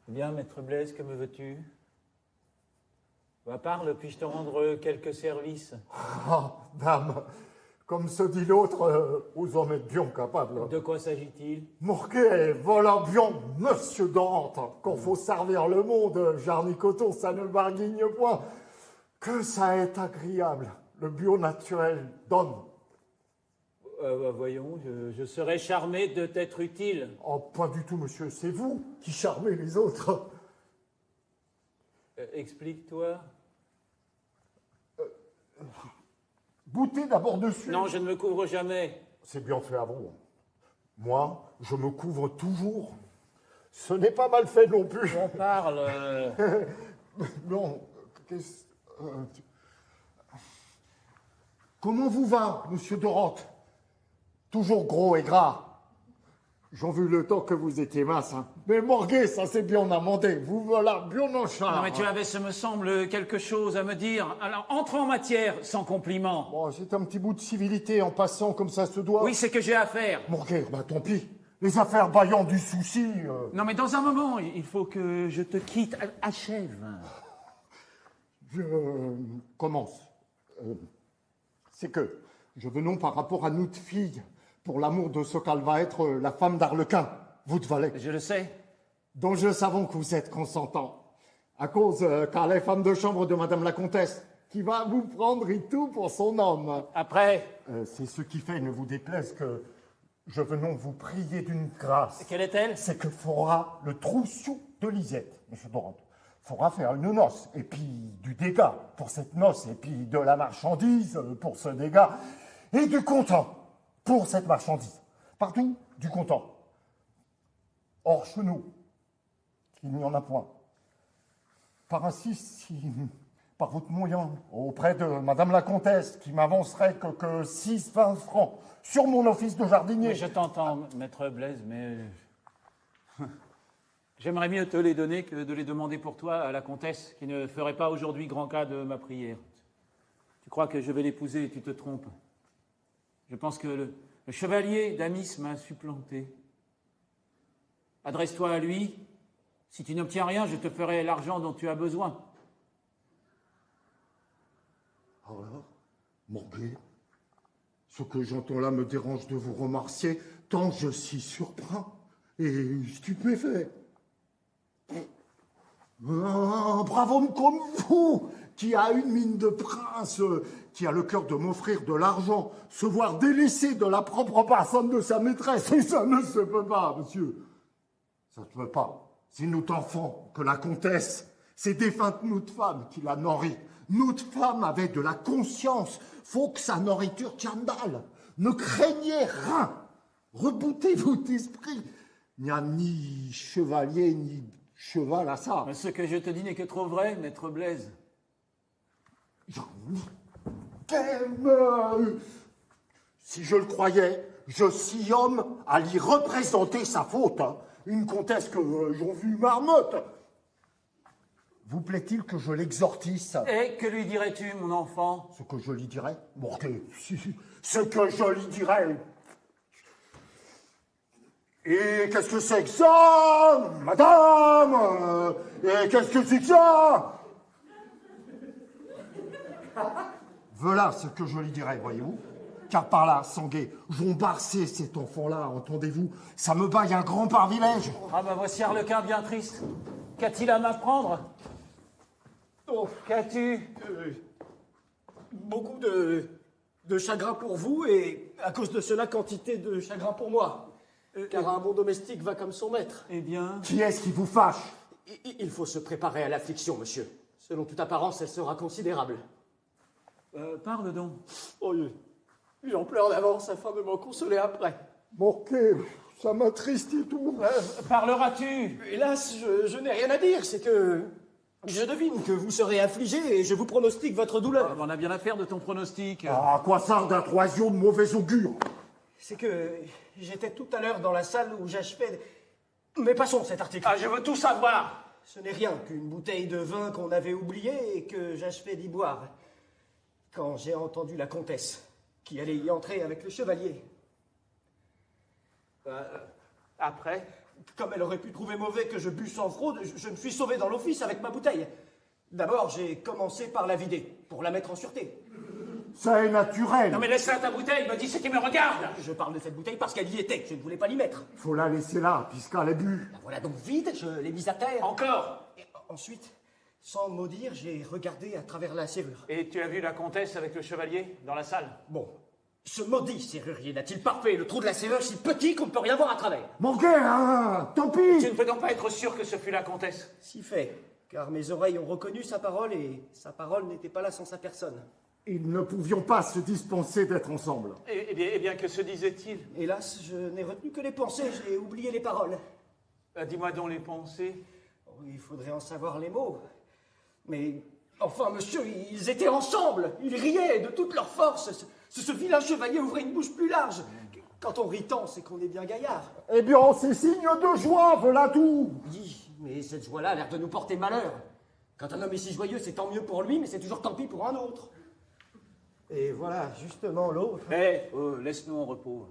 Bien, maître Blaise, que me veux-tu? Va, parle, puis-je te rendre quelques services? Ah, dame, comme se dit l'autre, vous en êtes bien capable. De quoi s'agit-il? Morquet, voilà bien, monsieur Dorante, qu'on faut servir le monde, Jarnicoton, ça ne barguigne point. Que ça est agréable, le bio naturel donne. Voyons, je serais charmé de t'être utile. Oh, pas du tout, monsieur, c'est vous qui charmez les autres. Explique-toi. Goûtez d'abord dessus. Non, je ne me couvre jamais. C'est bien fait à vous. Moi, je me couvre toujours. Ce n'est pas mal fait non plus. On parle. Non, comment vous va, monsieur Dorante? Toujours gros et gras. J'en vu le temps que vous étiez mince, hein. Mais Morguet, ça c'est bien amendé. Vous voilà bien en charge. Non, mais tu avais, ce me semble, quelque chose à me dire. Alors, entre en matière, sans compliment. Bon, c'est un petit bout de civilité en passant comme ça se doit. Oui, c'est que j'ai à faire. Morguet, bah tant pis. Les affaires baillant du souci. Non, mais dans un moment, il faut que je te quitte. Achève. Je commence. C'est que je venons par rapport à notre fille, pour l'amour de ce qu'elle va être la femme d'Arlequin, vous de Valais. Je le sais. Dont je savons que vous êtes consentant, à cause qu'elle est femme de chambre de Madame la Comtesse, qui va vous prendre et tout pour son homme. Après, C'est ce qui fait, ne vous déplaise, que je venons vous prier d'une grâce. quelle est-elle? C'est que fera le trousseau de Lisette, monsieur Dorante. Faudra faire une noce, et puis du dégât pour cette noce, et puis de la marchandise pour ce dégât, et du comptant pour cette marchandise. Partout, du comptant. Hors chez nous, qu'il n'y en a point. Par ainsi, si, par votre moyen, auprès de Madame la Comtesse, qui m'avancerait que 6-20 francs sur mon office de jardinier. Mais je t'entends, maître Blaise, mais j'aimerais mieux te les donner que de les demander pour toi à la comtesse, qui ne ferait pas aujourd'hui grand cas de ma prière. Tu crois que je vais l'épouser, tu te trompes. Je pense que le chevalier d'Amis m'a supplanté. Adresse-toi à lui. Si tu n'obtiens rien, je te ferai l'argent dont tu as besoin. Alors, Morguet, ce que j'entends là me dérange de vous remercier, tant je suis surpris et stupéfait. Un brave homme comme vous, qui a une mine de prince, qui a le cœur de m'offrir de l'argent, se voir délaissé de la propre personne de sa maîtresse, et ça ne se peut pas, monsieur. Ça ne se peut pas. C'est notre enfant que la comtesse, c'est défunte notre femme qui la nourrit. Notre femme avait de la conscience. Faut que sa nourriture tienne dalle. Ne craignez rien. Reboutez votre esprit. Il n'y a ni chevalier, ni cheval à ça. Ce que je te dis n'est que trop vrai, maître Blaise. J'en t'aime. Si je le croyais, je suis homme à lui représenter sa faute. Hein. Une comtesse que j'en vu marmotte. Vous plaît-il que je l'exhortisse? Et que lui dirais-tu, mon enfant? Ce que je lui dirais? Morguet, ce que je lui dirais. Et qu'est-ce que c'est que ça, madame? Et qu'est-ce que c'est que ça? Voilà ce que je lui dirais, voyez-vous. Car par là, Sanguet, vont barcer cet enfant-là, entendez-vous? Ça me baille un grand privilège. Ah bah voici Arlequin bien triste. Qu'a-t-il à m'apprendre? Oh, Qu'as-tu? beaucoup de chagrin pour vous et à cause de cela, quantité de chagrin pour moi. Car un bon domestique va comme son maître. Eh bien... Qui est-ce qui vous fâche? Il faut se préparer à l'affliction, monsieur. Selon toute apparence, elle sera considérable. Parle donc. Oh, j'en pleure d'avance afin de m'en consoler après. Morguet, ça m'attriste et tout. Parleras-tu? Hélas, je n'ai rien à dire, c'est que je devine que vous serez affligé et je vous pronostique votre douleur. On a bien affaire de ton pronostic. Ah, quoi ça d'un troisième de mauvais augure? C'est que j'étais tout à l'heure dans la salle où j'achevais... Mais passons cet article. Ah, je veux tout savoir. Ce n'est rien qu'une bouteille de vin qu'on avait oubliée et que j'achevais d'y boire. Quand j'ai entendu la comtesse qui allait y entrer avec le chevalier. Après? Comme elle aurait pu trouver mauvais que je bue sans fraude, je me suis sauvé dans l'office avec ma bouteille. D'abord, j'ai commencé par la vider, pour la mettre en sûreté. Ça est naturel. Non mais laisse là ta bouteille, me dis ce qui me regarde. Je parle de cette bouteille parce qu'elle y était, je ne voulais pas l'y mettre. Faut la laisser là, puisqu'elle est bu. La voilà donc vide, je l'ai mise à terre. Encore. Et ensuite, sans maudire, j'ai regardé à travers la serrure. Et tu as vu la comtesse avec le chevalier dans la salle? Bon, ce maudit serrurier n'a-t-il pas fait le trou de la serrure si petit qu'on ne peut rien voir à travers? Morgan, hein, tant Tu pis. ne peux donc pas être sûr que ce fut la comtesse? Si fait, car mes oreilles ont reconnu sa parole et sa parole n'était pas là sans sa personne. Ils ne pouvions pas se dispenser d'être ensemble. Eh bien, que se disait-il? Hélas, je n'ai retenu que les pensées, j'ai oublié les paroles. Dis-moi donc les pensées. Oh, il faudrait en savoir les mots. Mais, enfin, monsieur, ils étaient ensemble. Ils riaient de toute leur force. Ce vilain chevalier ouvrait une bouche plus large. Quand on rit tant, c'est qu'on est bien gaillard. Eh bien, c'est signe de joie, voilà tout. Oui, mais cette joie-là a l'air de nous porter malheur. Quand un homme est si joyeux, c'est tant mieux pour lui, mais c'est toujours tant pis pour un autre. Et voilà, justement, l'autre. Laisse-nous en repos.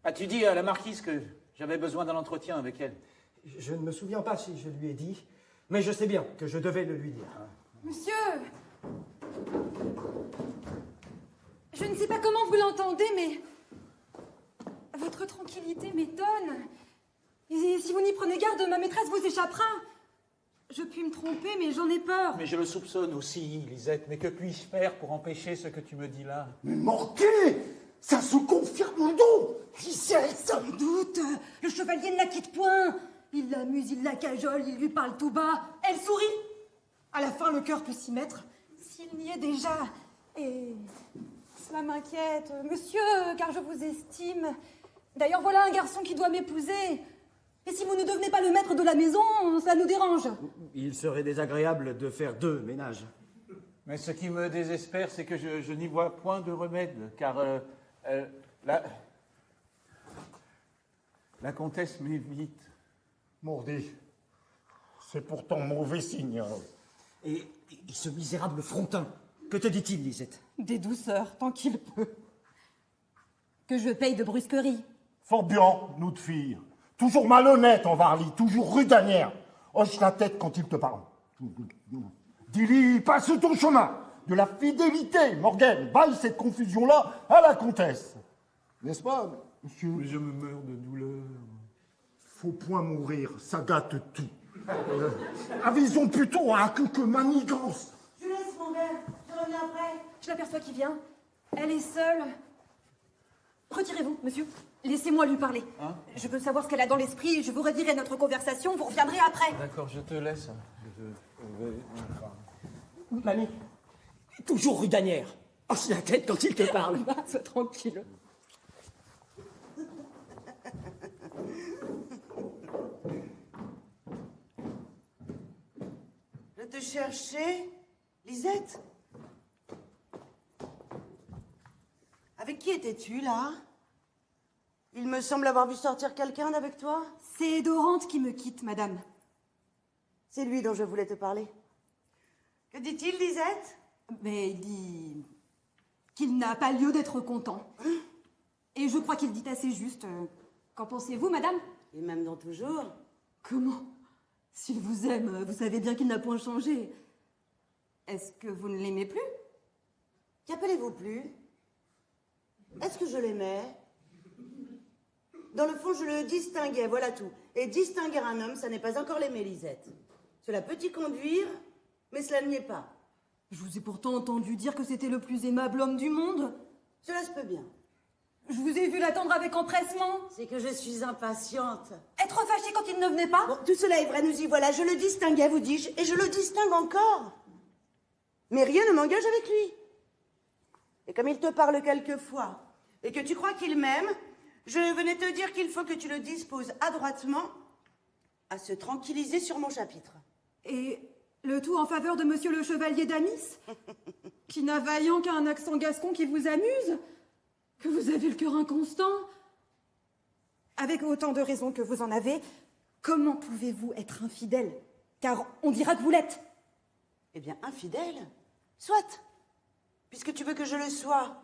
As-tu dit à la marquise que j'avais besoin d'un entretien avec elle? Je ne me souviens pas si je lui ai dit, mais je sais bien que je devais le lui dire. Monsieur! Je ne sais pas comment vous l'entendez, mais votre tranquillité m'étonne. Et si vous n'y prenez garde, ma maîtresse vous échappera. Je puis me tromper, mais j'en ai peur. Mais je le soupçonne aussi, Lisette. Mais que puis-je faire pour empêcher ce que tu me dis là? Mais Morgan, ça se confirme donc. Lisette. Sans doute, le chevalier ne la quitte point. Il l'amuse, il la cajole, il lui parle tout bas. Elle sourit. À la fin, le cœur peut s'y mettre. S'il n'y est déjà. Et cela m'inquiète, monsieur, car je vous estime. D'ailleurs, voilà un garçon qui doit m'épouser. Et si vous ne devenez pas le maître de la maison, ça nous dérange. Il serait désagréable de faire 2 ménages. Mais ce qui me désespère, c'est que je n'y vois point de remède, car la comtesse m'évite. Mordi, c'est pourtant mauvais signe. Et ce misérable Frontin, que te dit-il, Lisette? Des douceurs, tant qu'il peut. Que je paye de brusquerie. Fort bien, nous de filles. Toujours malhonnête en Varly, toujours rudanière. Hoche la tête quand il te parle. Dis-lui, passe ton chemin. De la fidélité, Morgan. Baille cette confusion-là à la comtesse. N'est-ce pas, monsieur? Mais je me meurs de douleur. Faut point mourir, ça gâte tout. Avisons plutôt à quelque manigance. Je laisse mon verre, je reviens après. Je l'aperçois qui vient. Elle est seule. Retirez-vous, monsieur. Laissez-moi lui parler. Hein? Je veux savoir ce qu'elle a dans l'esprit. Je vous redirai notre conversation. Vous reviendrez après. D'accord, je te laisse. Mamie, toujours rudanière. Hoche la tête quand il te parle. Sois tranquille. Je te cherchais, Lisette? Avec qui étais-tu, là? Il me semble avoir vu sortir quelqu'un d'avec toi. C'est Dorante qui me quitte, madame. C'est lui dont je voulais te parler. Que dit-il, Lisette? Mais il dit qu'il n'a pas lieu d'être content. Et je crois qu'il dit assez juste. Qu'en pensez-vous, madame? Et même dans toujours. Comment? S'il vous aime, vous savez bien qu'il n'a point changé. Est-ce que vous ne l'aimez plus? Qu'appelez-vous plus? Est-ce que je l'aimais? Dans le fond, je le distinguais, voilà tout. Et distinguer un homme, ça n'est pas encore l'aimer, Lisette. Cela peut y conduire, mais cela n'y est pas. Je vous ai pourtant entendu dire que c'était le plus aimable homme du monde. Cela se peut bien. Je vous ai vu l'attendre avec empressement. C'est que je suis impatiente. Être fâché quand il ne venait pas. Bon, tout cela est vrai, nous y voilà. Je le distinguais, vous dis-je, et je le distingue encore. Mais rien ne m'engage avec lui. Et comme il te parle quelquefois, et que tu crois qu'il m'aime, je venais te dire qu'il faut que tu le disposes adroitement à se tranquilliser sur mon chapitre. Et le tout en faveur de monsieur le chevalier d'Anis, qui n'a vaillant qu'un accent gascon qui vous amuse, que vous avez le cœur inconstant. Avec autant de raisons que vous en avez, comment pouvez-vous être infidèle? Car on dira que vous l'êtes. Eh bien, infidèle? Soit, puisque tu veux que je le sois.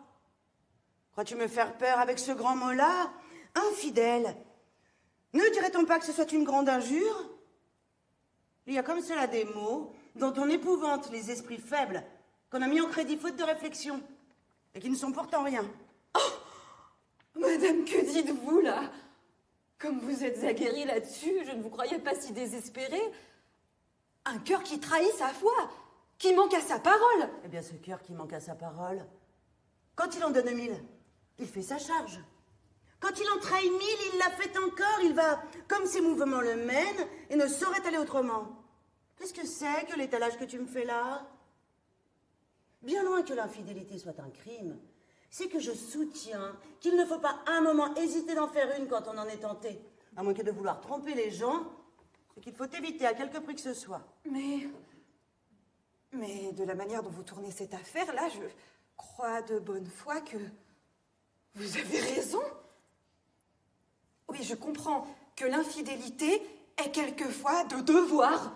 Crois-tu me faire peur avec ce grand mot-là? Infidèle. Ne dirait-on pas que ce soit une grande injure? Il y a comme cela des mots dont on épouvante les esprits faibles, qu'on a mis en crédit faute de réflexion, et qui ne sont pourtant rien. Madame, que dites-vous là? Comme vous êtes aguerrie là-dessus, je ne vous croyais pas si désespérée. Un cœur qui trahit sa foi, qui manque à sa parole. Eh bien, ce cœur qui manque à sa parole, quand il en donne 1000, il fait sa charge. Quand il en trahit 1000, il l'a fait encore. Il va, comme ses mouvements le mènent, et ne saurait aller autrement. Qu'est-ce que c'est que l'étalage que tu me fais là? Bien loin que l'infidélité soit un crime, c'est que je soutiens qu'il ne faut pas un moment hésiter d'en faire une quand on en est tenté. À moins que de vouloir tromper les gens, ce qu'il faut éviter à quelque prix que ce soit. Mais de la manière dont vous tournez cette affaire-là, je crois de bonne foi que vous avez raison. Oui, je comprends que l'infidélité est quelquefois de devoir.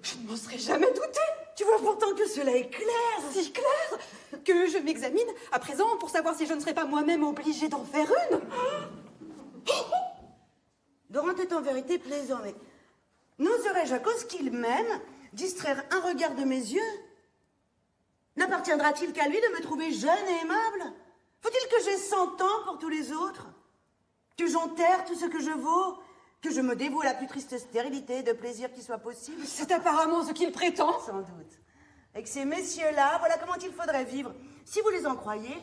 Je ne m'en serais jamais douté. Tu vois pourtant que cela est clair. Si clair que je m'examine à présent pour savoir si je ne serais pas moi-même obligée d'en faire une. Dorante est en vérité plaisant, mais n'oserais-je à cause qu'il m'aime distraire un regard de mes yeux? N'appartiendra-t-il qu'à lui de me trouver jeune et aimable? Faut-il que j'aie 100 ans pour tous les autres? Que j'enterre tout ce que je vaux? Que je me dévoue à la plus triste stérilité de plaisir qui soit possible? C'est apparemment ce qu'il prétend. Sans doute. Avec ces messieurs-là, voilà comment il faudrait vivre. Si vous les en croyez,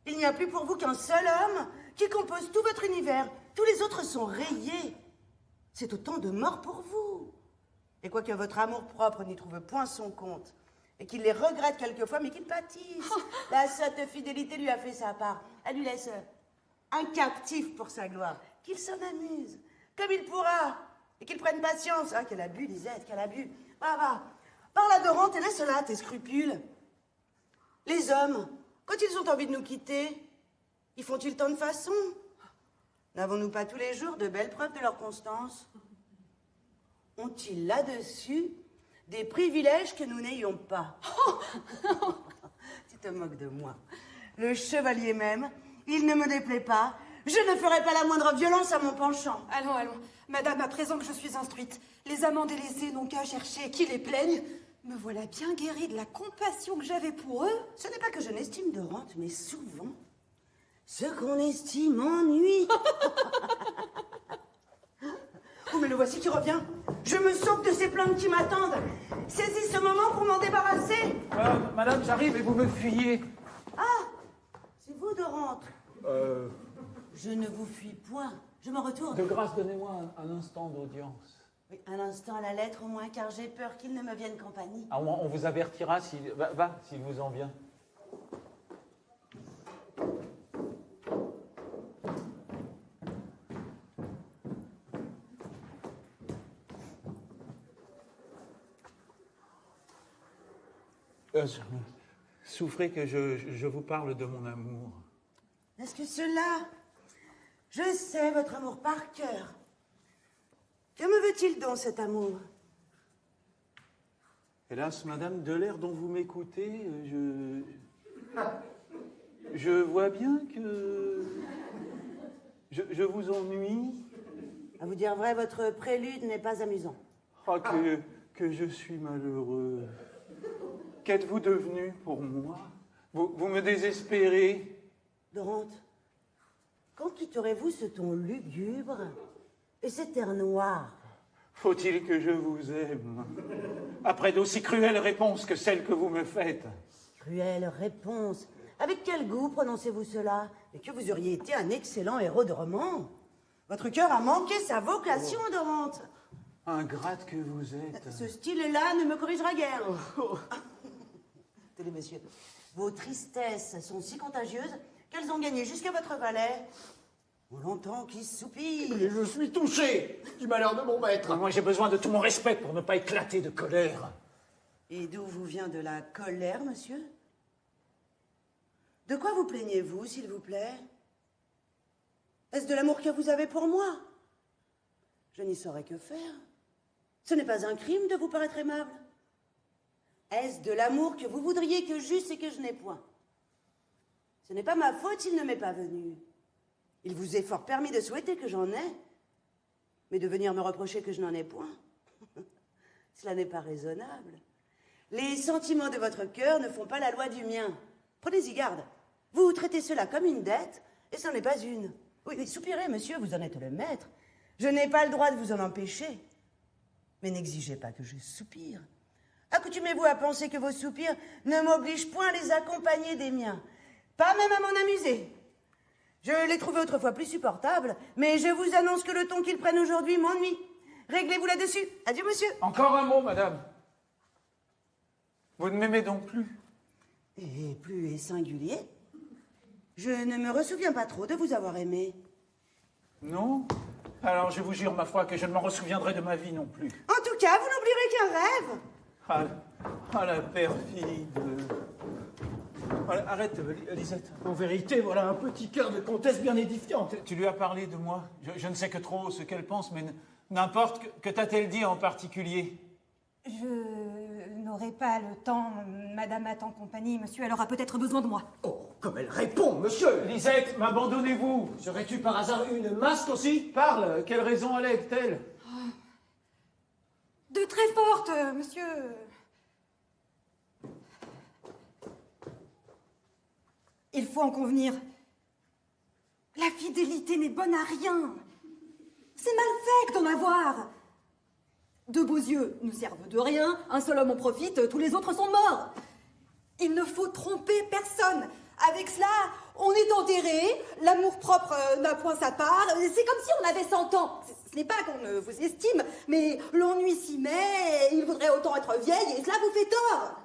il n'y a plus pour vous qu'un seul homme qui compose tout votre univers. Tous les autres sont rayés. C'est autant de morts pour vous. Et quoique votre amour-propre n'y trouve point son compte, et qu'il les regrette quelquefois, mais qu'il pâtisse, la sotte fidélité lui a fait sa part. Elle lui laisse un captif pour sa gloire. Qu'il s'en amuse, comme il pourra, et qu'il prenne patience. Ah, qu'elle a bu, Lisette, qu'elle a bu. Va. Parle à Dorante et laisse là tes scrupules. Les hommes, quand ils ont envie de nous quitter, ils font-ils tant de façons? N'avons-nous pas tous les jours de belles preuves de leur constance? Ont-ils là-dessus des privilèges que nous n'ayons pas? Tu te moques de moi. Le chevalier même, il ne me déplaît pas. Je ne ferai pas la moindre violence à mon penchant. Allons. Madame, à présent que je suis instruite, les amants délaissés n'ont qu'à chercher qui les plaigne. Me voilà bien guérie de la compassion que j'avais pour eux. Ce n'est pas que je n'estime Dorante, mais souvent, ce qu'on estime ennuie. Oh, mais le voici qui revient. Je me sauve de ces plaintes qui m'attendent. Saisis ce moment pour m'en débarrasser. Madame, j'arrive et vous me fuyez. Ah, c'est vous, Dorante. Je ne vous fuis point. Je me retourne. De grâce, donnez-moi un instant d'audience. Oui, un instant à la lettre au moins, car j'ai peur qu'il ne me vienne compagnie. Ah, on vous avertira s'il s'il vous en vient. Souffrez que je vous parle de mon amour. Est-ce que cela... Je sais votre amour par cœur. Que me veut-il donc, cet amour? Hélas, madame, de l'air dont vous m'écoutez, je vois bien que je vous ennuie. À vous dire vrai, votre prélude n'est pas amusant. Ah, que je suis malheureux. Qu'êtes-vous devenu pour moi? Vous me désespérez. Dorante, quand quitterez-vous ce ton lugubre et cet air noir? Faut-il que je vous aime? Après d'aussi cruelles réponses que celles que vous me faites. Cruelle réponse. Avec quel goût prononcez-vous cela? Et que vous auriez été un excellent héros de roman. Votre cœur a manqué sa vocation, Dorante. Ingrate que vous êtes. Ce style-là ne me corrigera guère. Tenez, messieurs, vos tristesses sont si contagieuses qu'elles ont gagné jusqu'à votre valet. On l'entend qui soupire. Et je suis touché du malheur de mon maître. Moi, j'ai besoin de tout mon respect pour ne pas éclater de colère. Et d'où vous vient de la colère, monsieur? De quoi vous plaignez-vous, s'il vous plaît? Est-ce de l'amour que vous avez pour moi? Je n'y saurais que faire. Ce n'est pas un crime de vous paraître aimable. Est-ce de l'amour que vous voudriez que j'eusse et que je n'ai point? Ce n'est pas ma faute s'il ne m'est pas venu. Il vous est fort permis de souhaiter que j'en ai. Mais de venir me reprocher que je n'en ai point, cela n'est pas raisonnable. Les sentiments de votre cœur ne font pas la loi du mien. Prenez-y garde. Vous traitez cela comme une dette, et ce n'en est pas une. Oui, mais soupirez, monsieur, vous en êtes le maître. Je n'ai pas le droit de vous en empêcher. Mais n'exigez pas que je soupire. Accoutumez-vous à penser que vos soupirs ne m'obligent point à les accompagner des miens. Pas même à m'en amuser. Je l'ai trouvé autrefois plus supportable, mais je vous annonce que le ton qu'ils prennent aujourd'hui m'ennuie. Réglez-vous là-dessus. Adieu, monsieur. Encore un mot, madame. Vous ne m'aimez donc plus? Et plus est singulier. Je ne me ressouviens pas trop de vous avoir aimé. Non? Alors je vous jure, ma foi, que je ne m'en ressouviendrai de ma vie non plus. En tout cas, vous n'oublierez qu'un rêve. La perfide. Voilà, arrête, Lisette. En vérité, voilà un petit cœur de comtesse bien édifiante. Tu lui as parlé de moi. Je ne sais que trop ce qu'elle pense, mais n'importe. Que t'a-t-elle dit en particulier? Je n'aurai pas le temps, madame attend compagnie, monsieur, elle aura peut-être besoin de moi. Oh, comme elle répond, monsieur! Lisette, m'abandonnez-vous? Serais-tu par hasard une masque aussi? Parle, quelle raison allègue-t-elle? De très forte, monsieur. Il faut en convenir. La fidélité n'est bonne à rien. C'est mal fait que d'en avoir. Deux beaux yeux ne servent de rien, un seul homme en profite, tous les autres sont morts. Il ne faut tromper personne. Avec cela, on est enterré, l'amour-propre n'a point sa part, c'est comme si on avait 100 ans. Ce n'est pas qu'on ne vous estime, mais l'ennui s'y met, il voudrait autant être vieille, et cela vous fait tort.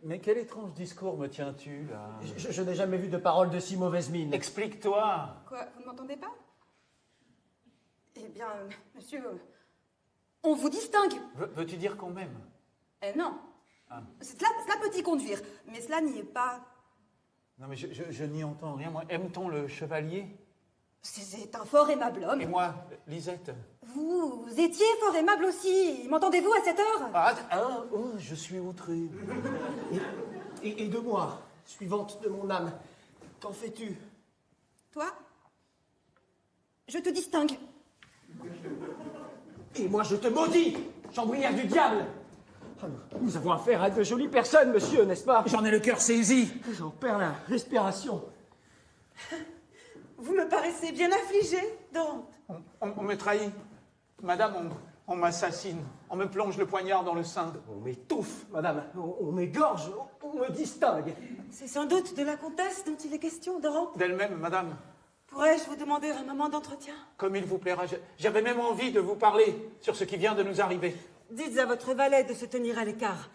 Mais quel étrange discours me tiens-tu, là? Je n'ai jamais vu de parole de si mauvaise mine. Explique-toi. Quoi, vous ne m'entendez pas? Eh bien, monsieur, on vous distingue. Veux-tu dire qu'on m'aime? Non. Ah. Cela peut y conduire, mais cela n'y est pas. Non, mais je n'y entends rien. Moi, aime-t-on le chevalier? C'est un fort aimable homme. Et moi, Lisette? Vous étiez fort aimable aussi. M'entendez-vous à cette heure? Je suis outré. Et de moi, suivante de mon âme, qu'en fais-tu? Toi? Je te distingue. Et moi, je te maudis, chambrière du diable! Nous avons affaire à de jolies personnes, monsieur, n'est-ce pas? J'en ai le cœur saisi. J'en perds la respiration. Vous me paraissez bien affligé, Dorante. On me trahit. Madame, on m'assassine. On me plonge le poignard dans le sein. On m'étouffe, madame. On m'égorge, on me distingue. C'est sans doute de la comtesse dont il est question, Dorante. D'elle-même, madame. Pourrais-je vous demander un moment d'entretien? Comme il vous plaira. J'avais même envie de vous parler sur ce qui vient de nous arriver. Dites à votre valet de se tenir à l'écart,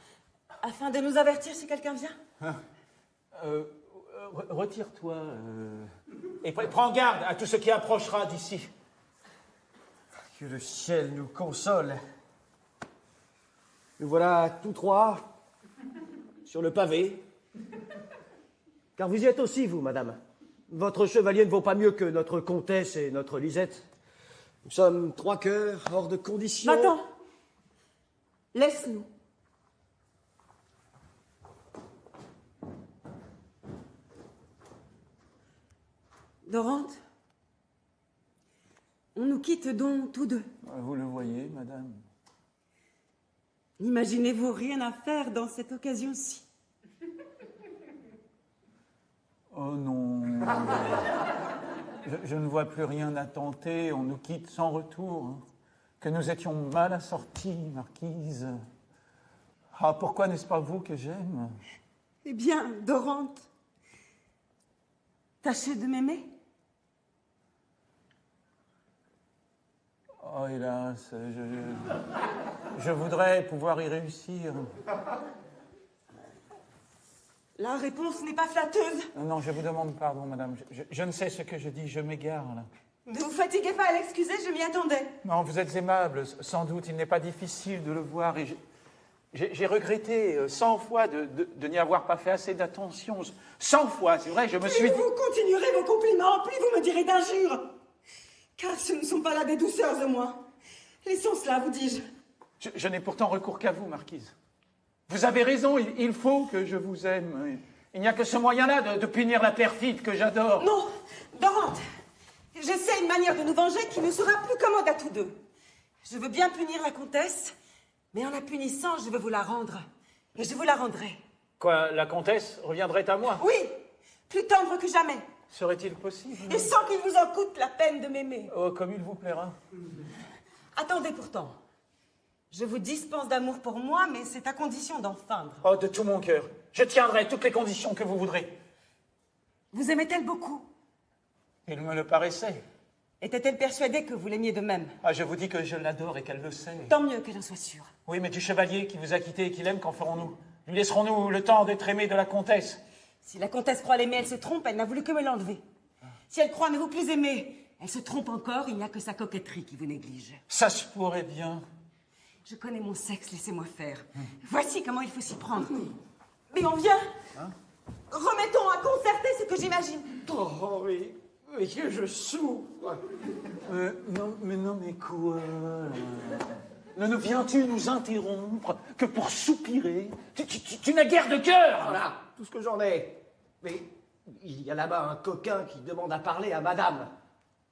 afin de nous avertir si quelqu'un vient. Retire-toi et prends garde à tout ce qui approchera d'ici. Que le ciel nous console. Nous voilà tous trois sur le pavé. Car vous y êtes aussi, vous, madame. Votre chevalier ne vaut pas mieux que notre comtesse et notre Lisette. Nous sommes trois cœurs hors de condition. Attends. Laisse-nous. Dorante, on nous quitte donc tous deux. Vous le voyez, madame. N'imaginez-vous rien à faire dans cette occasion-ci? Oh non. Je ne vois plus rien à tenter. On nous quitte sans retour. Que nous étions mal assortis, marquise. Ah, pourquoi n'est-ce pas vous que j'aime? Eh bien, Dorante, tâchez de m'aimer. Oh, hélas, je voudrais pouvoir y réussir. La réponse n'est pas flatteuse. Non, je vous demande pardon, madame. Je ne sais ce que je dis, je m'égare, là. Ne vous fatiguez pas à l'excuser, je m'y attendais. Non, vous êtes aimable, sans doute. Il n'est pas difficile de le voir. Et j'ai regretté 100 fois de n'y avoir pas fait assez d'attention. 100 fois, c'est vrai, je me suis dit... Plus vous continuerez vos compliments, plus vous me direz d'injures. Car ce ne sont pas là des douceurs au moins. Laissons cela, vous dis-je. Je n'ai pourtant recours qu'à vous, marquise. Vous avez raison, il faut que je vous aime. Il n'y a que ce moyen-là de punir la perfide que j'adore. Non, Dorante, J'essaie une manière de nous venger qui nous sera plus commode à tous deux. Je veux bien punir la comtesse, mais en la punissant, je veux vous la rendre. Et je vous la rendrai. Quoi, la comtesse reviendrait à moi? Oui, plus tendre que jamais. Serait-il possible? Et sans qu'il vous en coûte la peine de m'aimer. Oh, comme il vous plaira. Attendez pourtant. Je vous dispense d'amour pour moi, mais c'est à condition d'en feindre. Oh, de tout mon cœur. Je tiendrai toutes les conditions que vous voudrez. Vous aimait-elle beaucoup? Il me le paraissait. Était-elle persuadée que vous l'aimiez de même? Ah, je vous dis que je l'adore et qu'elle le sait. Tant mieux que j'en sois sûre. Oui, mais du chevalier qui vous a quitté et qui l'aime, qu'en ferons-nous? Lui laisserons-nous le temps d'être aimé de la comtesse? Si la comtesse croit l'aimer, elle se trompe, elle n'a voulu que me l'enlever. Si elle croit ne vous plus aimer, elle se trompe encore, il n'y a que sa coquetterie qui vous néglige. Ça se pourrait bien. Je connais mon sexe, laissez-moi faire. Voici comment il faut s'y prendre. Mais on vient. Remettons à concerter ce que j'imagine. Oh, mais que je souffre. Mais quoi? Ne viens-tu nous interrompre que pour soupirer? Tu n'as guère de cœur! Voilà, tout ce que j'en ai. Mais il y a là-bas un coquin qui demande à parler à madame.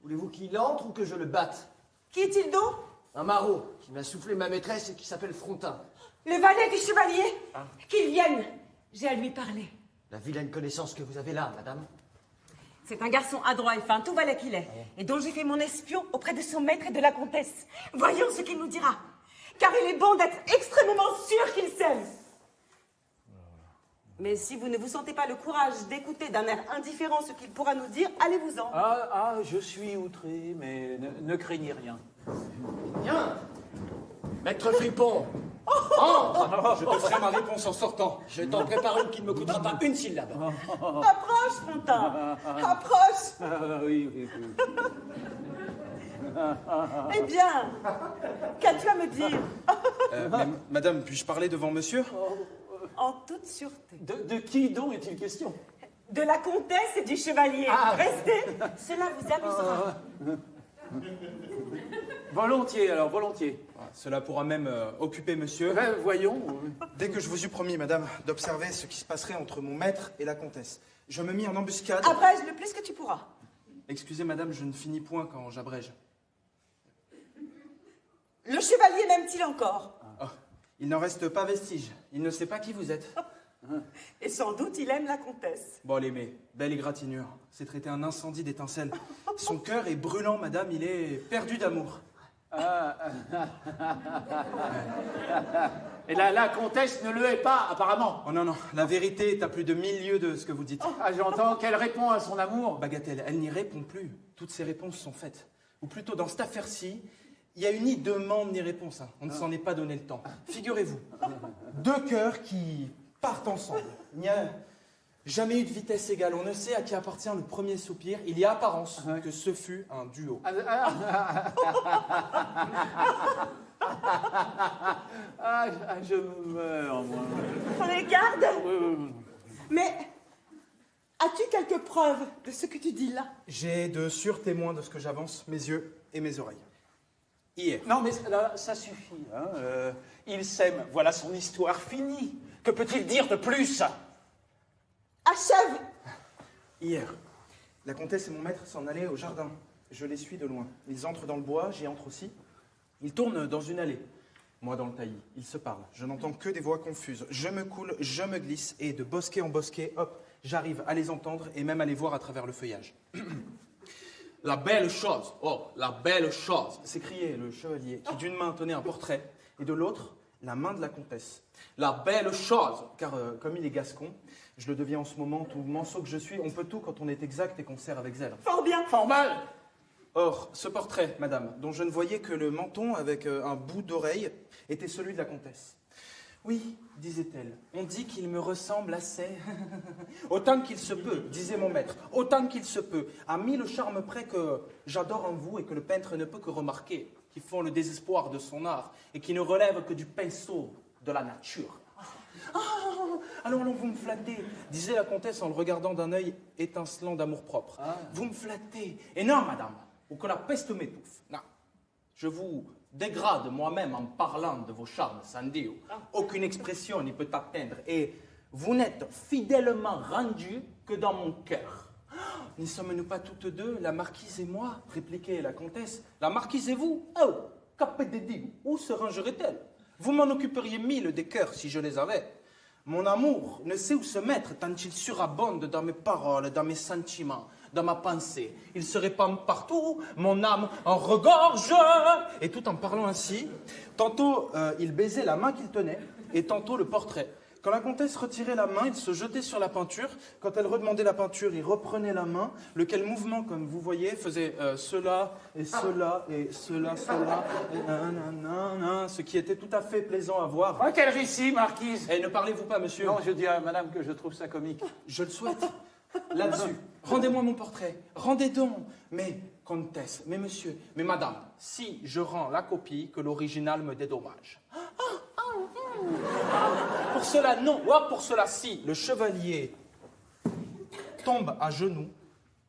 Voulez-vous qu'il entre ou que je le batte? Qui est-il donc? Un maraud qui m'a soufflé ma maîtresse et qui s'appelle Frontin. Le valet du chevalier? Qu'il vienne. J'ai à lui parler. La vilaine connaissance que vous avez là, madame. C'est un garçon adroit et fin, tout valet qu'il est, et dont j'ai fait mon espion auprès de son maître et de la comtesse. Voyons ce qu'il nous dira. Car il est bon d'être extrêmement sûr qu'il s'aime. Mais si vous ne vous sentez pas le courage d'écouter d'un air indifférent ce qu'il pourra nous dire, allez-vous-en. Je suis outré, mais ne craignez rien. Viens, maître Fripon. Entre. Je te ferai ma réponse en sortant. Je t'en prépare une qui ne me coûtera pas une syllabe. Approche, Frontin. Approche. Oui. Eh bien, qu'as-tu à me dire? Mais, madame, puis-je parler devant monsieur? En toute sûreté. De qui donc est-il question? De la comtesse et du chevalier. Restez, cela vous amusera. Volontiers, alors, volontiers. Cela pourra même occuper monsieur. Voyons. Dès que je vous eus promis, madame, d'observer ce qui se passerait entre mon maître et la comtesse, je me mis en embuscade. Abrège le plus que tu pourras. Excusez, madame, je ne finis point quand j'abrège. Le chevalier m'aime-t-il encore? Oh, il n'en reste pas vestige. Il ne sait pas qui vous êtes. Et sans doute il aime la comtesse. Bon, allez, mais belle égratignure. C'est traité un incendie d'étincelles. Son cœur est brûlant, madame. Il est perdu d'amour. Et la comtesse ne le hait pas, apparemment. Oh non, la vérité est à plus de 1000 lieues de ce que vous dites. Ah, j'entends qu'elle répond à son amour. Bagatelle, elle n'y répond plus. Toutes ses réponses sont faites. Ou plutôt, dans cette affaire-ci, il n'y a eu ni demande ni réponse. On ne s'en est pas donné le temps. Figurez-vous, deux cœurs qui partent ensemble. Il n'y a jamais eu de vitesse égale. On ne sait à qui appartient le premier soupir. Il y a apparence que ce fut un duo. Je meurs, moi. Prenez garde. Oui. Mais as-tu quelques preuves de ce que tu dis là? J'ai de sûrs témoins de ce que j'avance, mes yeux et mes oreilles. Hier. Non, mais là, ça suffit. Il s'aime, voilà son histoire finie. Que peut-il dire de plus? Achève. Hier, la comtesse et mon maître s'en allaient au jardin. Je les suis de loin. Ils entrent dans le bois, j'y entre aussi. Ils tournent dans une allée. Moi dans le taillis. Ils se parlent. Je n'entends que des voix confuses. Je me coule, je me glisse, et de bosquet en bosquet, hop, j'arrive à les entendre et même à les voir à travers le feuillage. La belle chose, oh, la belle chose, s'écriait le chevalier, qui d'une main tenait un portrait, et de l'autre, la main de la comtesse. la belle chose. Car comme il est gascon, je le deviens en ce moment, tout manceau que je suis, on peut tout quand on est exact et qu'on sert avec zèle. Fort bien. Fort mal. Or, ce portrait, madame, dont je ne voyais que le menton avec un bout d'oreille, était celui de la comtesse. Oui, disait-elle, on dit qu'il me ressemble assez. Autant qu'il se peut, disait mon maître, autant qu'il se peut, à 1000 charmes près que j'adore en vous et que le peintre ne peut que remarquer, qui font le désespoir de son art et qui ne relèvent que du pinceau de la nature. Allons, vous me flattez, disait la comtesse en le regardant d'un œil étincelant d'amour-propre. Vous me flattez. Et non, madame, ou que la peste m'étouffe. Non, je vous dégrade moi-même en parlant de vos charmes, Sandio. Aucune expression n'y peut atteindre. Et vous n'êtes fidèlement rendu que dans mon cœur. n'y sommes-nous pas toutes deux, la marquise et moi, répliquait la comtesse. La marquise et vous? Oh, capé de Dieu, où se rangerait-elle? Vous m'en occuperiez mille des cœurs si je les avais. Mon amour ne sait où se mettre tant il surabonde dans mes paroles, dans mes sentiments, dans ma pensée. Il se répand partout, mon âme en regorge. Et tout en parlant ainsi, tantôt il baisait la main qu'il tenait, et tantôt le portrait. Quand la comtesse retirait la main, il se jetait sur la peinture. Quand elle redemandait la peinture, il reprenait la main, lequel mouvement, comme vous voyez, faisait cela, et cela, et cela, et nanana, ce qui était tout à fait plaisant à voir. Oh, quel récit, marquise! Et ne parlez-vous pas, monsieur? Non, je dis à madame que je trouve ça comique. Je le souhaite. Là-dessus, rendez-moi mon portrait. Rendez donc. Mais, comtesse, mais monsieur, mais madame, si je rends la copie, que l'original me dédommage. Pour cela, non. Pour cela, si. Le chevalier tombe à genoux.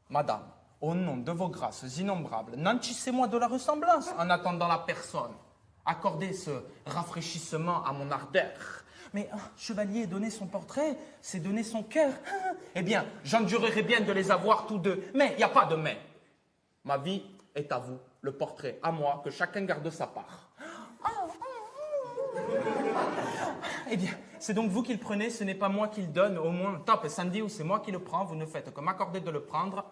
Madame, au nom de vos grâces innombrables, nanchissez-moi de la ressemblance en attendant la personne. Accordez ce rafraîchissement à mon ardeur. Mais chevalier, donner son portrait, c'est donner son cœur. Eh bien, j'endurerais bien de les avoir tous deux. Mais il n'y a pas de mais. Ma vie est à vous, le portrait à moi, que chacun garde sa part. Eh bien, c'est donc vous qui le prenez, ce n'est pas moi qui le donne. Au moins, top, Sandy, ou c'est moi qui le prends, vous ne faites que m'accorder de le prendre.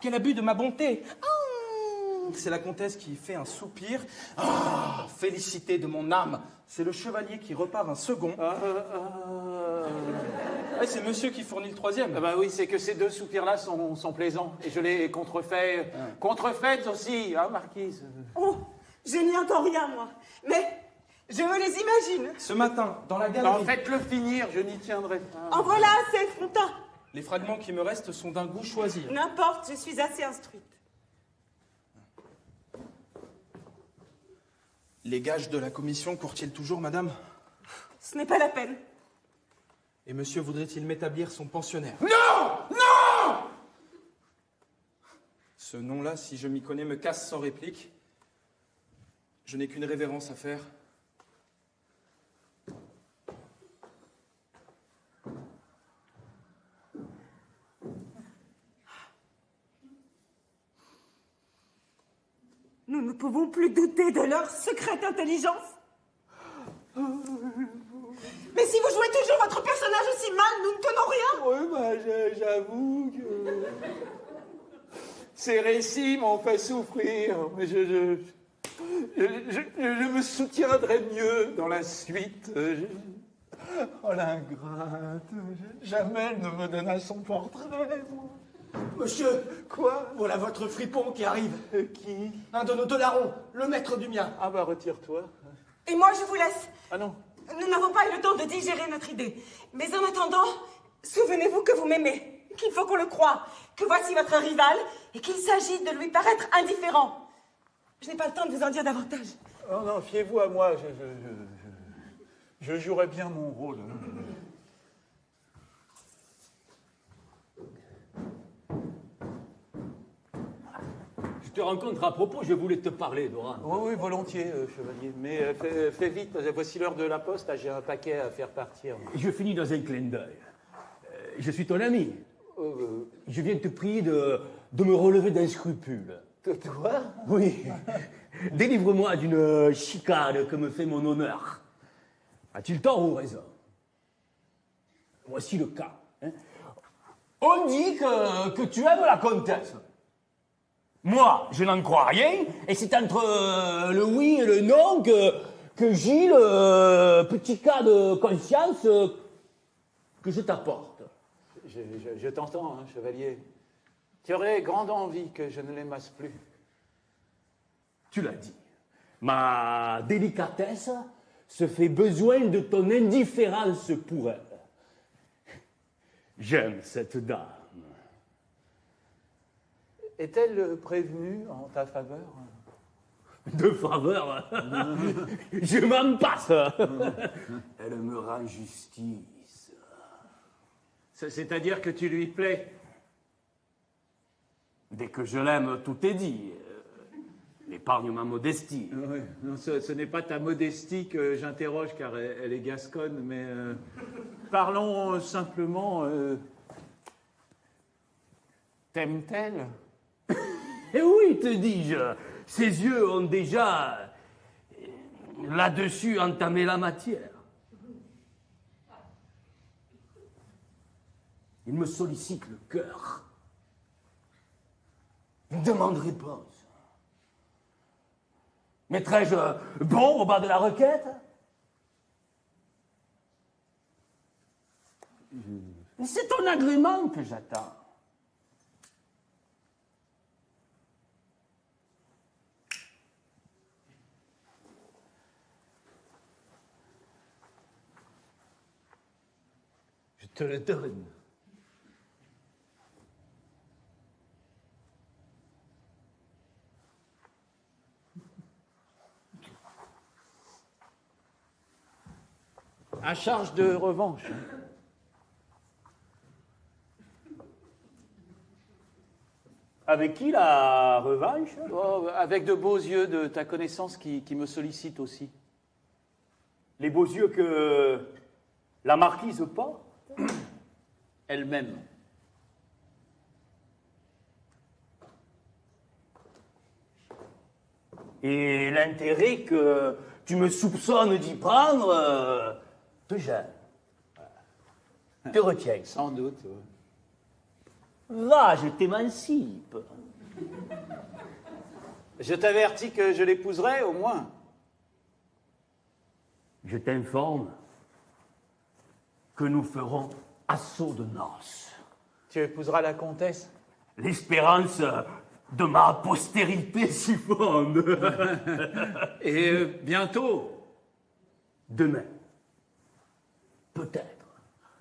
Quel abus de ma bonté! C'est la comtesse qui fait un soupir. Félicité de mon âme. C'est le chevalier qui repart un second. C'est monsieur qui fournit le troisième. Ah bah oui, c'est que ces deux soupirs-là sont plaisants. Et je les contrefaites aussi, hein, marquise? Oh, je n'y entends rien, moi. Mais je me les imagine. Ce matin, dans la galerie. Faites-le finir, je n'y tiendrai pas. En voilà assez, Frontin. Les fragments qui me restent sont d'un goût choisi. N'importe, je suis assez instruite. Les gages de la commission courent-ils toujours, madame? Ce n'est pas la peine. Et monsieur voudrait-il m'établir son pensionnaire? Non! Non! Ce nom-là, si je m'y connais, me casse sans réplique. Je n'ai qu'une révérence à faire. Nous ne pouvons plus douter de leur secrète intelligence. Mais si vous jouez toujours votre personnage aussi mal, nous ne tenons rien. Oui, bah, j'avoue que ces récits m'ont fait souffrir, mais je me soutiendrai mieux dans la suite. Oh, l'ingrate, jamais elle ne me donna son portrait, moi. Monsieur, Quoi? voilà votre fripon qui arrive. Qui? Un de nos deux larrons, le maître du mien. Ah bah, retire-toi. Et moi, je vous laisse. Ah non. Nous n'avons pas eu le temps de digérer notre idée. Mais en attendant, souvenez-vous que vous m'aimez, qu'il faut qu'on le croie, que voici votre rival et qu'il s'agit de lui paraître indifférent. Je n'ai pas le temps de vous en dire davantage. Oh non, fiez-vous à moi, je jouerai bien mon rôle. Je te rencontre à propos, je voulais te parler, Dora. Oui, oui, volontiers, chevalier. Mais fais vite, voici l'heure de la poste, j'ai un paquet à faire partir. Je finis dans un clin d'œil. Je suis ton ami. Je viens te prier de me relever d'un scrupule. Toi? Oui. Délivre-moi d'une chicane que me fait mon honneur. A-t-il tort ou raison? Voici le cas. Hein. On dit que tu aimes la comtesse. Moi, je n'en crois rien, et c'est entre le oui et le non que Gilles, petit cas de conscience, que je t'apporte. Je t'entends, hein, chevalier. Tu aurais grande envie que je ne l'aimasse plus. Tu l'as dit. Ma délicatesse se fait besoin de ton indifférence pour elle. J'aime cette dame. Est-elle prévenue en ta faveur? De faveur, je m'en passe. Elle me rend justice. C'est-à-dire que tu lui plais? Dès que je l'aime, tout est dit. Épargne ma modestie. Oui, non, ce n'est pas ta modestie que j'interroge, car elle est gasconne, mais parlons simplement T'aime-t-elle? Et oui, te dis-je, ses yeux ont déjà là-dessus entamé la matière. Il me sollicite le cœur. Il demande réponse. Mettrais-je bon au bas de la requête? C'est ton agrément que j'attends. Je te le donne. À charge de revanche. Avec qui la revanche? Oh, avec de beaux yeux de ta connaissance qui me sollicitent aussi. Les beaux yeux que la marquise porte? Elle-même. Et l'intérêt que tu me soupçonnes d'y prendre te gêne. Te retiens. Sans doute. Ouais. Va, je t'émancipe. Je t'avertis que je l'épouserai, au moins. Je t'informe que nous ferons assaut de noces. Tu épouseras la comtesse? L'espérance de ma postérité s'y fonde. Et bientôt? Demain, peut-être,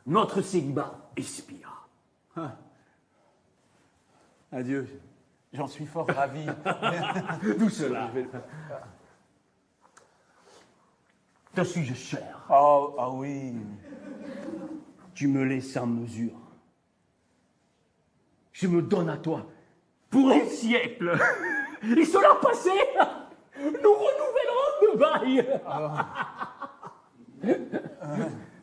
notre célibat expire. Adieu. J'en suis fort ravi. D'où cela? Te suis-je cher? Oh, ah oui. Tu me laisses en mesure. Je me donne à toi pour un siècle. Et cela passé, nous renouvellerons le bail.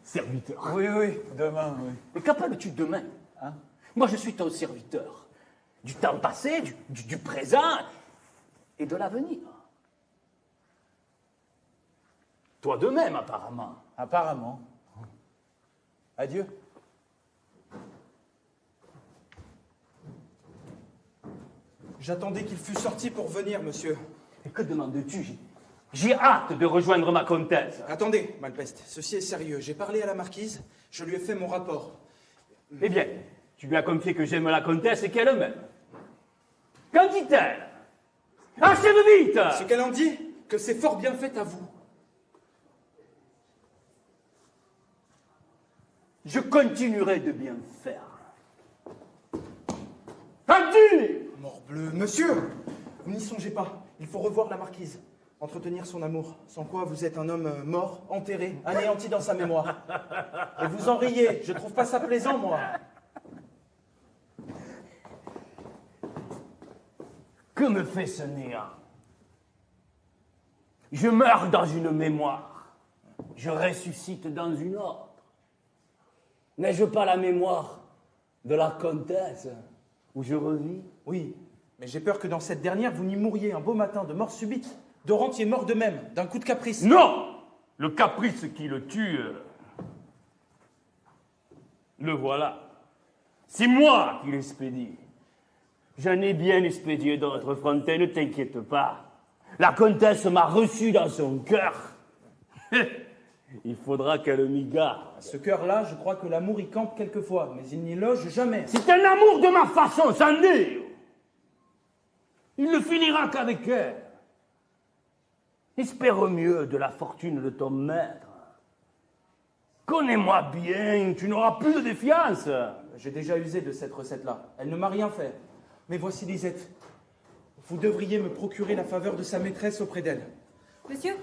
Serviteur. Oui, oui, demain, oui. Mais qu'appelles-tu demain? Hein? Moi, je suis ton serviteur. Du temps passé, du présent et de l'avenir. Toi de même, apparemment. Apparemment. Adieu. J'attendais qu'il fût sorti pour venir, monsieur. Et que demandes-tu? J'ai hâte de rejoindre ma comtesse. Attendez, Malpeste, ceci est sérieux. J'ai parlé à la marquise, je lui ai fait mon rapport. Eh bien, tu lui as confié que j'aime la comtesse et qu'elle m'aime. Qu'en dit-elle? Achève vite! Ce qu'elle en dit, que c'est fort bien fait à vous. Je continuerai de bien faire. Adieu! Morbleu, monsieur! Vous n'y songez pas, il faut revoir la marquise. Entretenir son amour, sans quoi vous êtes un homme mort, enterré, anéanti dans sa mémoire. Et vous en riez, je trouve pas ça plaisant, moi. Que me fait ce néant? Je meurs dans une mémoire, je ressuscite dans une autre. N'ai-je pas la mémoire de la comtesse où je revis? Oui, mais j'ai peur que dans cette dernière, vous n'y mouriez un beau matin de mort subite. Dorante y est mort de même, d'un coup de caprice. Non! Le caprice qui le tue, le voilà. C'est moi qui l'expédie. J'en ai bien expédié d'autres, Frontin, ne t'inquiète pas. La comtesse m'a reçu dans son cœur. Il faudra qu'elle m'y garde. Ce cœur-là, je crois que l'amour y campe quelquefois, mais il n'y loge jamais. C'est un amour de ma façon, sans dire. Il ne finira qu'avec elle. Espère mieux de la fortune de ton maître. Connais-moi bien, tu n'auras plus de défiance. J'ai déjà usé de cette recette-là. Elle ne m'a rien fait. Mais voici Lisette. Vous devriez me procurer la faveur de sa maîtresse auprès d'elle. Monsieur,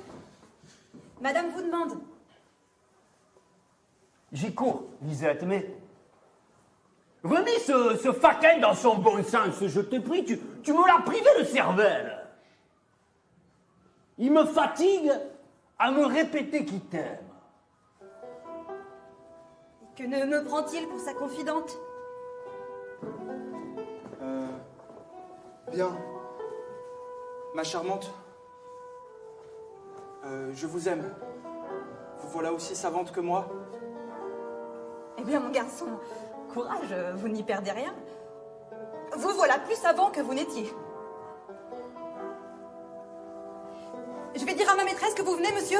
madame vous demande. J'y cours, Lisette, mais... Remis ce faquin dans son bon sens, je te prie, tu me l'as privé de cervelle. Il me fatigue à me répéter qu'il t'aime. Que ne me prend-il pour sa confidente? Bien. Ma charmante, je vous aime. Vous voilà aussi savante que moi. Eh bien, mon garçon, courage, vous n'y perdez rien. Vous voilà plus savant que vous n'étiez. Je vais dire à ma maîtresse que vous venez, monsieur.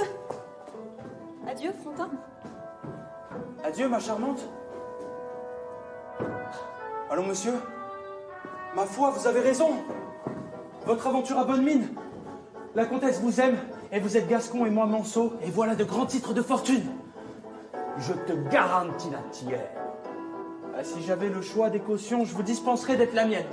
Adieu, Frontin. Adieu, ma charmante. Allons, monsieur. Ma foi, vous avez raison. Votre aventure a bonne mine. La comtesse vous aime, et vous êtes gascon et moi manceau, et voilà de grands titres de fortune. Je te garantis la tienne. Ah, si j'avais le choix des cautions, je vous dispenserais d'être la mienne.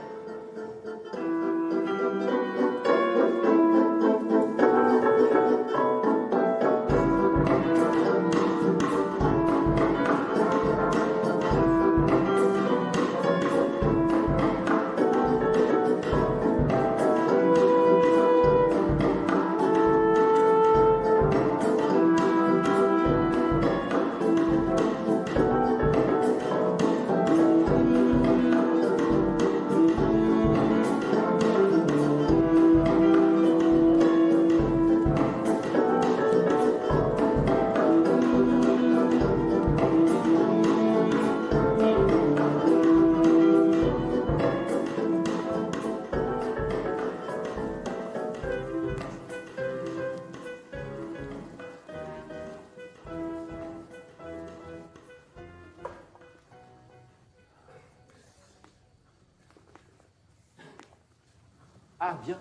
Ah, bien.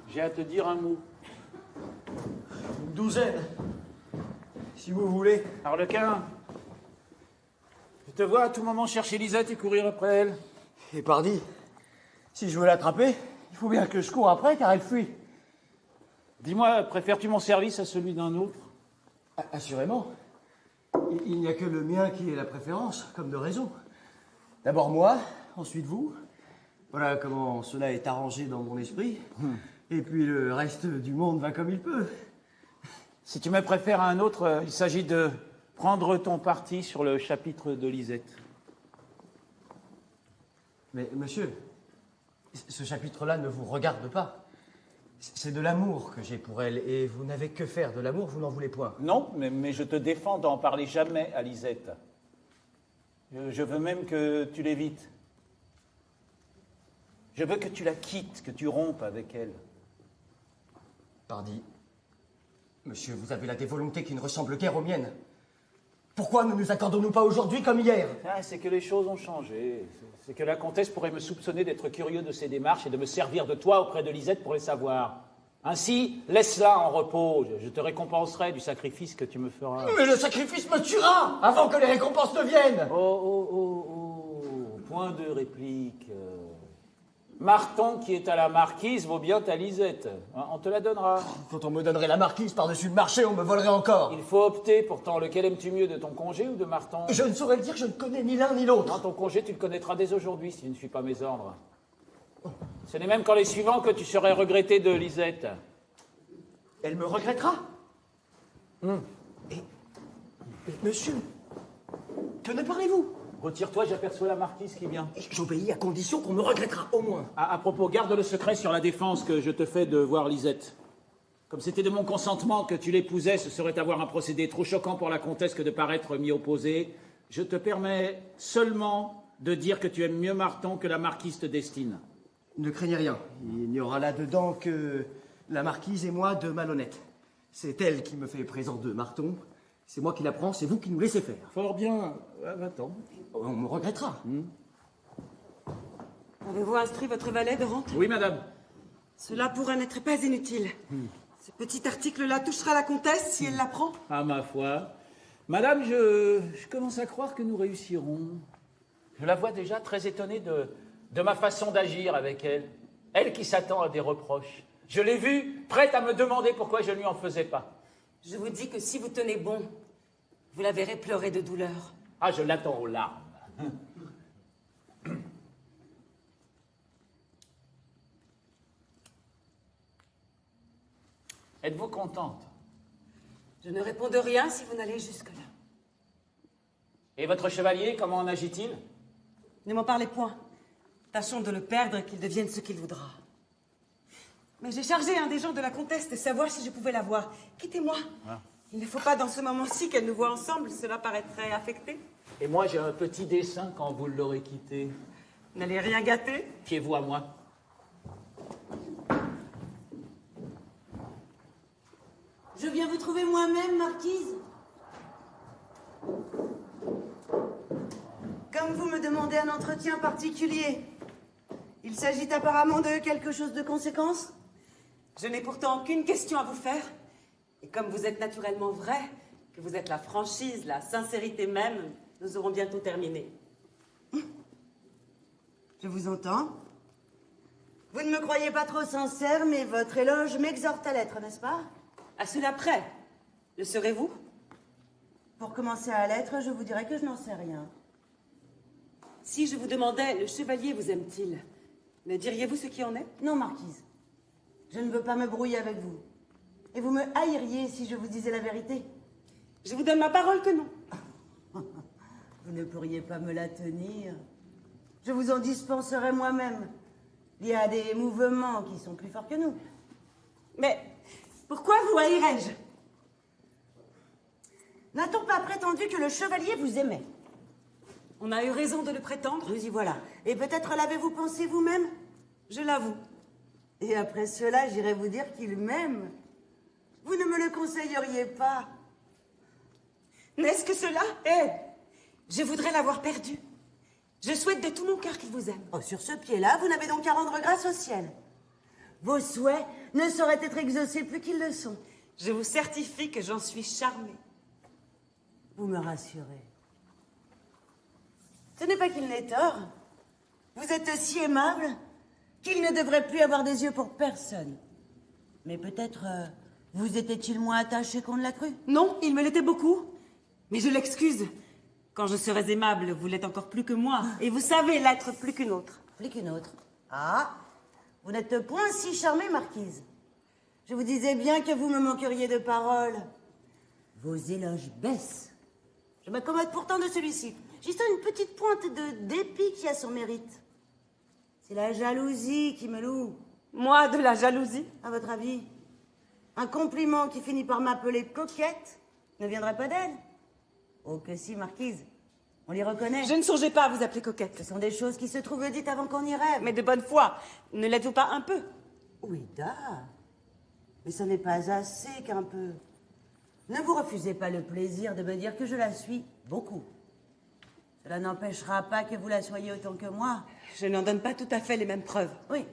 J'ai à te dire un mot. Une douzaine. Si vous voulez. Arlequin, je te vois à tout moment chercher Lisette et courir après elle. Et pardi, si je veux l'attraper, il faut bien que je cours après car elle fuit. Dis-moi, préfères-tu mon service à celui d'un autre? Assurément. Il n'y a que le mien qui ait la préférence, comme de raison. D'abord moi, ensuite vous. Voilà comment cela est arrangé dans mon esprit. Et puis le reste du monde va comme il peut. Si tu me préfères à un autre, il s'agit de prendre ton parti sur le chapitre de Lisette. Mais monsieur, ce chapitre-là ne vous regarde pas. C'est de l'amour que j'ai pour elle, et vous n'avez que faire de l'amour, vous n'en voulez point. Non, mais je te défends d'en parler jamais à Lisette. Je veux même que tu l'évites. Je veux que tu la quittes, que tu rompes avec elle. Pardi, monsieur, vous avez là des volontés qui ne ressemblent guère aux miennes. Pourquoi ne nous accordons-nous pas aujourd'hui comme hier? Ah, c'est que les choses ont changé. C'est que la comtesse pourrait me soupçonner d'être curieux de ses démarches et de me servir de toi auprès de Lisette pour les savoir. Ainsi, laisse-la en repos. Je te récompenserai du sacrifice que tu me feras. Mais le sacrifice me tuera avant que les récompenses ne viennent. Oh, point de réplique. Marton qui est à la marquise vaut bien ta Lisette. On te la donnera. Quand on me donnerait la marquise par-dessus le marché, on me volerait encore. Il faut opter pourtant. Lequel aimes-tu mieux, de ton congé ou de Marton? Je ne saurais le dire, je ne connais ni l'un ni l'autre. Non, ton congé, tu le connaîtras dès aujourd'hui si tu ne suis pas mes ordres. Ce n'est même qu'en les suivant que tu serais regretté de Lisette. Elle me regrettera. Et monsieur, que ne parlez-vous? Retire-toi, j'aperçois la marquise qui vient. J'obéis à condition qu'on me regrettera, au moins. À propos, garde le secret sur la défense que je te fais de voir Lisette. Comme c'était de mon consentement que tu l'épousais, ce serait avoir un procédé trop choquant pour la comtesse que de paraître m'y opposer. Je te permets seulement de dire que tu aimes mieux Marton que la marquise te destine. Ne craignez rien. Il n'y aura là-dedans que la marquise et moi deux malhonnêtes. C'est elle qui me fait présent de Marton. C'est moi qui la prends, c'est vous qui nous laissez faire. Fort bien. Va-t'en. On me regrettera. Avez-vous instruit votre valet de rente? Oui, madame. Cela pourrait n'être pas inutile. Ce petit article-là touchera la comtesse si elle l'apprend. Ah, ma foi. Madame, je commence à croire que nous réussirons. Je la vois déjà très étonnée de ma façon d'agir avec elle. Elle qui s'attend à des reproches. Je l'ai vue prête à me demander pourquoi je ne lui en faisais pas. Je vous dis que si vous tenez bon, vous la verrez pleurer de douleur. Ah, je l'attends aux larmes. Êtes-vous contente? Je ne réponds de rien si vous n'allez jusque-là. Et votre chevalier, comment en agit-il? Ne m'en parlez point. Tâchons de le perdre et qu'il devienne ce qu'il voudra. Mais j'ai chargé un des gens de la comtesse de savoir si je pouvais la voir. Quittez-moi. Il ne faut pas dans ce moment-ci qu'elle nous voit ensemble, cela paraîtrait affecté. Et moi, j'ai un petit dessin quand vous l'aurez quitté. N'allez rien gâter. Fiez-vous à moi. Je viens vous trouver moi-même, marquise. Comme vous me demandez un entretien particulier, il s'agit apparemment de quelque chose de conséquence. Je n'ai pourtant qu'une question à vous faire. Et comme vous êtes naturellement vrai, que vous êtes la franchise, la sincérité même, nous aurons bientôt terminé. Je vous entends. Vous ne me croyez pas trop sincère, mais votre éloge m'exhorte à l'être, n'est-ce pas? À cela près. Le serez-vous? Pour commencer à l'être, je vous dirais que je n'en sais rien. Si je vous demandais, le chevalier vous aime-t-il? Me diriez-vous ce qui en est? Non, marquise. Je ne veux pas me brouiller avec vous. Et vous me haïriez si je vous disais la vérité. Je vous donne ma parole que non. Vous ne pourriez pas me la tenir. Je vous en dispenserai moi-même. Il y a des mouvements qui sont plus forts que nous. Mais pourquoi vous haïrais-je? N'a-t-on pas prétendu que le chevalier vous aimait? On a eu raison de le prétendre. Nous y voilà. Et peut-être l'avez-vous pensé vous-même? Je l'avoue. Et après cela, j'irai vous dire qu'il m'aime. Vous ne me le conseilleriez pas. N'est-ce que cela? Je voudrais l'avoir perdu. Je souhaite de tout mon cœur qu'il vous aime. Oh, sur ce pied-là, vous n'avez donc qu'à rendre grâce au ciel. Vos souhaits ne sauraient être exaucés plus qu'ils le sont. Je vous certifie que j'en suis charmée. Vous me rassurez. Ce n'est pas qu'il n'ait tort. Vous êtes si aimable qu'il ne devrait plus avoir des yeux pour personne. Mais peut-être vous était-il moins attaché qu'on ne l'a cru? Non, il me l'était beaucoup. Mais je l'excuse. Quand je serais aimable, vous l'êtes encore plus que moi. Et vous savez l'être plus qu'une autre. Plus qu'une autre? Ah, vous n'êtes point si charmée, marquise. Je vous disais bien que vous me manqueriez de parole. Vos éloges baissent. Je m'accommode pourtant de celui-ci. J'y sens une petite pointe de dépit qui a son mérite. C'est la jalousie qui me loue. Moi, de la jalousie? À votre avis? Un compliment qui finit par m'appeler coquette ne viendrait pas d'elle? Oh que si, marquise. On l'y reconnaît. Je ne songeais pas à vous appeler coquette. Ce sont des choses qui se trouvent dites avant qu'on y rêve. Mais de bonne foi. Ne l'êtes-vous pas un peu? Oui, mais ce n'est pas assez qu'un peu. Ne vous refusez pas le plaisir de me dire que je la suis beaucoup. Cela n'empêchera pas que vous la soyez autant que moi. Je n'en donne pas tout à fait les mêmes preuves. Oui.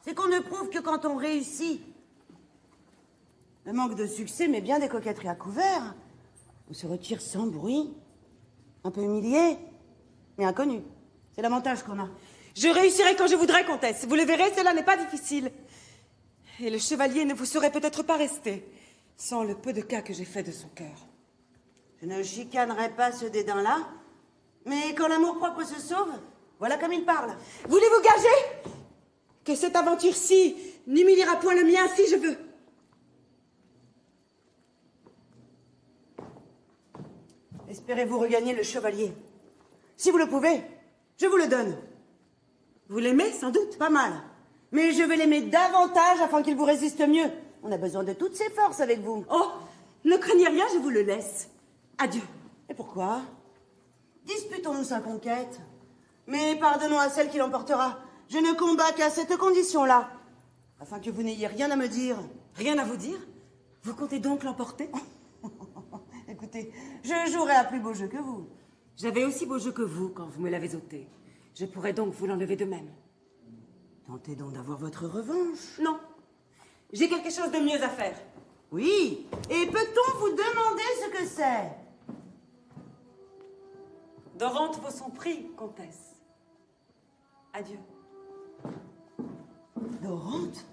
C'est qu'on ne prouve que quand on réussit. Le manque de succès met bien des coquetteries à couvert. On se retire sans bruit. Un peu humilié, mais inconnu. C'est l'avantage qu'on a. Je réussirai quand je voudrais, comtesse. Vous le verrez, cela n'est pas difficile. Et le chevalier ne vous serait peut-être pas resté, sans le peu de cas que j'ai fait de son cœur. Je ne chicanerai pas ce dédain-là, mais quand l'amour-propre se sauve, voilà comme il parle. Voulez-vous gager que cette aventure-ci n'humiliera point le mien si je veux? Espérez-vous regagner le chevalier? Si vous le pouvez, je vous le donne. Vous l'aimez, sans doute? Pas mal. Mais je vais l'aimer davantage afin qu'il vous résiste mieux. On a besoin de toutes ses forces avec vous. Oh, ne craignez rien, je vous le laisse. Adieu. Et pourquoi? Disputons-nous sa conquête. Mais pardonnons à celle qui l'emportera. Je ne combats qu'à cette condition-là. Afin que vous n'ayez rien à me dire. Rien à vous dire? Vous comptez donc l'emporter? Écoutez, je jouerai à plus beau jeu que vous. J'avais aussi beau jeu que vous quand vous me l'avez ôté. Je pourrais donc vous l'enlever de même. Tentez donc d'avoir votre revanche. Non. J'ai quelque chose de mieux à faire. Oui. Et peut-on vous demander ce que c'est? Dorante vaut son prix, comtesse. Adieu. Dorante?